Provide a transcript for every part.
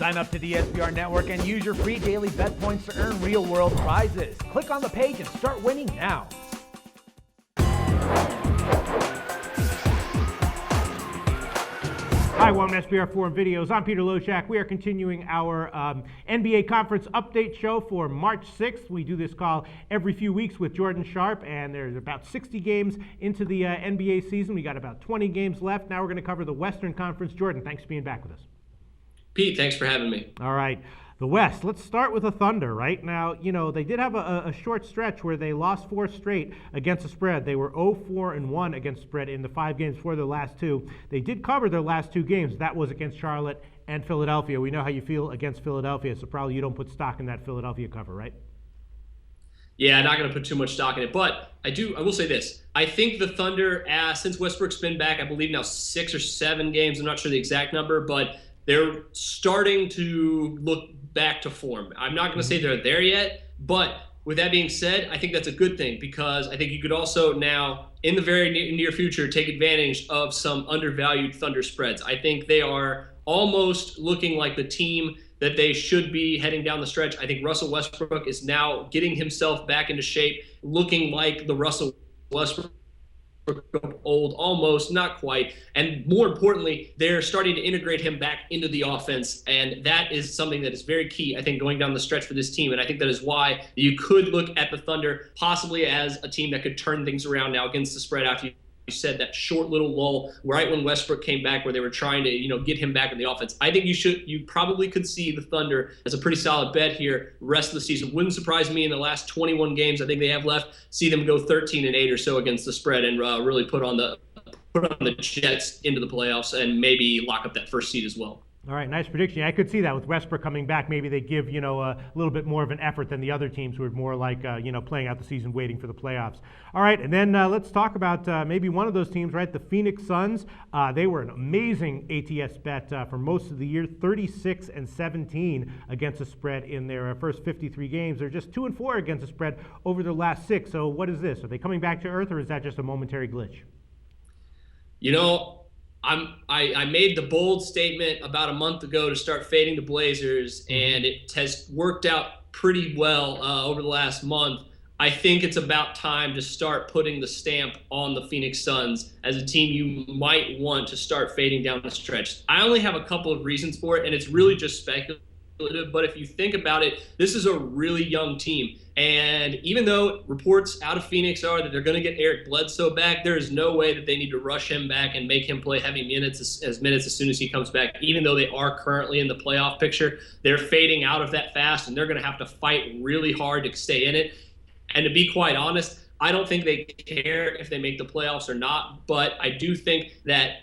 Sign up to the SBR Network and use your free daily bet points to earn real-world prizes. Click on the page and start winning now. Hi, welcome to SBR Forum Videos. I'm Peter Loshak. We are continuing our NBA Conference Update show for March 6th. We do this call every few weeks with Jordan Sharp, and there's about 60 games into the NBA season. We got about 20 games left. Now we're going to cover the Western Conference. Jordan, thanks for being back with us. Pete, thanks for having me. All right. The West, let's start with the Thunder, right? Now, you know, they did have a short stretch where they lost 4 straight against the spread. They were 0-4-1 against the spread in the 5 games before their last 2. They did cover their last 2 games. That was against Charlotte and Philadelphia. We know how you feel against Philadelphia, so probably you don't put stock in that Philadelphia cover, right? Yeah, not going to put too much stock in it, but I will say this. I think the Thunder, since Westbrook's been back, I believe now 6 or 7 games, I'm not sure the exact number, but they're starting to look back to form. I'm not going to say they're there yet, but with that being said, I think that's a good thing because I think you could also now, in the very near future, take advantage of some undervalued Thunder spreads. I think they are almost looking like the team that they should be heading down the stretch. I think Russell Westbrook is now getting himself back into shape, looking like the Russell Westbrook old, almost, not quite. And more importantly, they're starting to integrate him back into the offense. And that is something that is very key, I think, going down the stretch for this team. And I think that is why you could look at the Thunder possibly as a team that could turn things around now against the spread after you said that short little lull right when Westbrook came back where they were trying to, get him back in the offense. I think you probably could see the Thunder as a pretty solid bet here rest of the season. Wouldn't surprise me in the last 21 games I think they have left, see them go 13-8 or so against the spread and really put on the Jets into the playoffs and maybe lock up that first seed as well. All right, nice prediction. I could see that with Westbrook coming back. Maybe they give, a little bit more of an effort than the other teams who are more like, playing out the season, waiting for the playoffs. All right, and then let's talk about maybe one of those teams, right? The Phoenix Suns. They were an amazing ATS bet for most of the year, 36-17 against the spread in their first 53 games. They're just 2-4 against the spread over their last 6. So what is this? Are they coming back to earth, or is that just a momentary glitch? I made the bold statement about a month ago to start fading the Blazers, and it has worked out pretty well over the last month. I think it's about time to start putting the stamp on the Phoenix Suns as a team you might want to start fading down the stretch. I only have a couple of reasons for it, and it's really just speculative. But if you think about it, this is a really young team. And even though reports out of Phoenix are that they're going to get Eric Bledsoe back, there is no way that they need to rush him back and make him play heavy minutes as soon as he comes back. Even though they are currently in the playoff picture, they're fading out of that fast, and they're going to have to fight really hard to stay in it. And to be quite honest, I don't think they care if they make the playoffs or not. But I do think that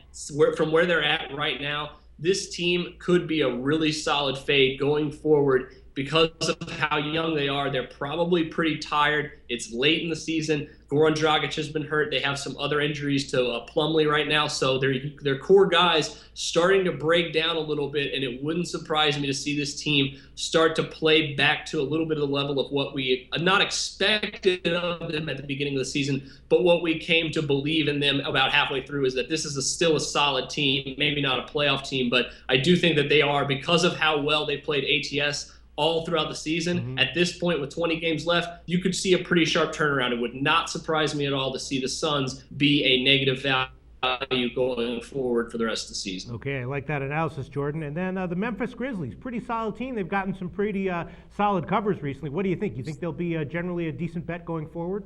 from where they're at right now, this team could be a really solid fade going forward because of how young they are. They're probably pretty tired. It's late in the season. Goran Dragic has been hurt. They have some other injuries to Plumlee right now. So their core guys starting to break down a little bit, and it wouldn't surprise me to see this team start to play back to a little bit of the level of what we not expected of them at the beginning of the season, but what we came to believe in them about halfway through is that this is still a solid team, maybe not a playoff team, but I do think that they are, because of how well they played ATS all throughout the season. At this point, with 20 games left, you could see a pretty sharp turnaround. It would not surprise me at all to see the Suns be a negative value going forward for the rest of the season. Okay, I like that analysis, Jordan. And then the Memphis Grizzlies, pretty solid team. They've gotten some pretty solid covers recently. What do you think? You think they'll be generally a decent bet going forward?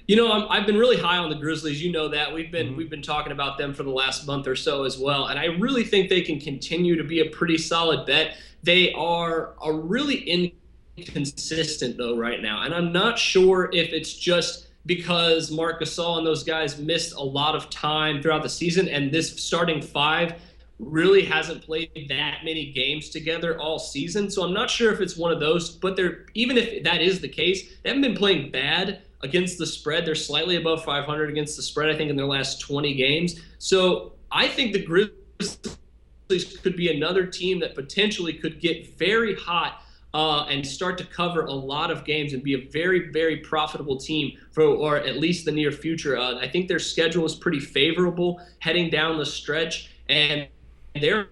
I've been really high on the Grizzlies. You know that. We've been talking about them for the last month or so as well. And I really think they can continue to be a pretty solid bet. They are really inconsistent, though, right now. And I'm not sure if it's just because Marc Gasol and those guys missed a lot of time throughout the season, and this starting 5 really hasn't played that many games together all season. So I'm not sure if it's one of those. But even if that is the case, they haven't been playing bad against the spread. They're slightly above 500 against the spread, I think, in their last 20 games. So I think the Grizzlies could be another team that potentially could get very hot and start to cover a lot of games and be a very, very profitable team or at least the near future. I think their schedule is pretty favorable heading down the stretch, and they're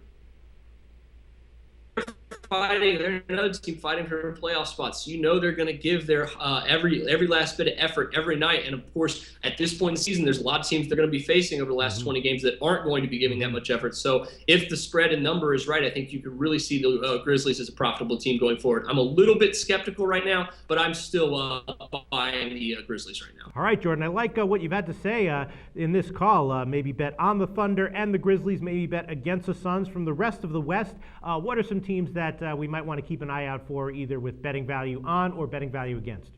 fighting. They're another team fighting for playoff spots. You know they're going to give their every last bit of effort every night. And of course, at this point in the season, there's a lot of teams they're going to be facing over the last 20 games that aren't going to be giving that much effort. So if the spread and number is right, I think you could really see the Grizzlies as a profitable team going forward. I'm a little bit skeptical right now, but I'm still buying the Grizzlies right now. All right, Jordan, I like what you've had to say in this call. Maybe bet on the Thunder and the Grizzlies, maybe bet against the Suns. From the rest of the West, what are some teams that we might want to keep an eye out for, either with betting value on or betting value against?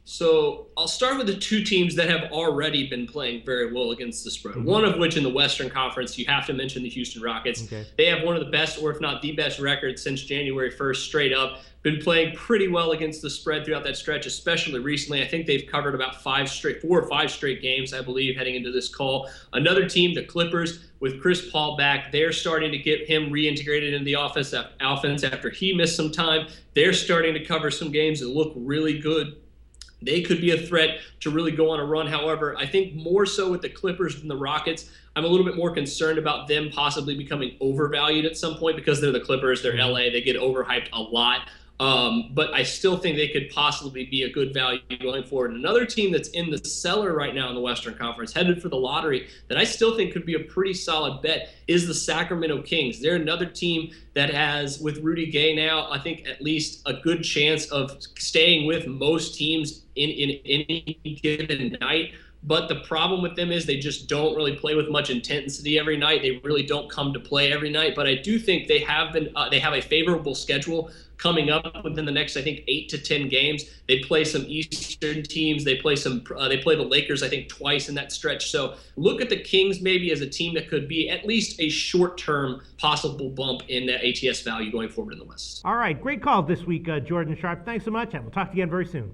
So I'll start with the two teams that have already been playing very well against the spread. One of which in the Western Conference, you have to mention the Houston Rockets. Okay. They have one of the best, or if not the best, record since January 1st straight up. Been playing pretty well against the spread throughout that stretch, especially recently. I think they've covered about 4 or 5 straight games, I believe, heading into this call. Another team, the Clippers, with Chris Paul back, they're starting to get him reintegrated into the offense after he missed some time. They're starting to cover some games that look really good. They could be a threat to really go on a run. However, I think more so with the Clippers than the Rockets, I'm a little bit more concerned about them possibly becoming overvalued at some point because they're the Clippers, they're LA, they get overhyped a lot. But I still think they could possibly be a good value going forward. And another team that's in the cellar right now in the Western Conference, headed for the lottery, that I still think could be a pretty solid bet is the Sacramento Kings. They're another team that has, with Rudy Gay now, I think at least a good chance of staying with most teams in any given night. But the problem with them is they just don't really play with much intensity every night. They really don't come to play every night. But I do think they have a favorable schedule coming up within the next, I think, 8 to 10 games. They play some Eastern teams. They play the Lakers, I think, twice in that stretch. So look at the Kings maybe as a team that could be at least a short-term possible bump in the ATS value going forward in the West. All right, great call this week, Jordan Sharp. Thanks so much, and we'll talk to you again very soon.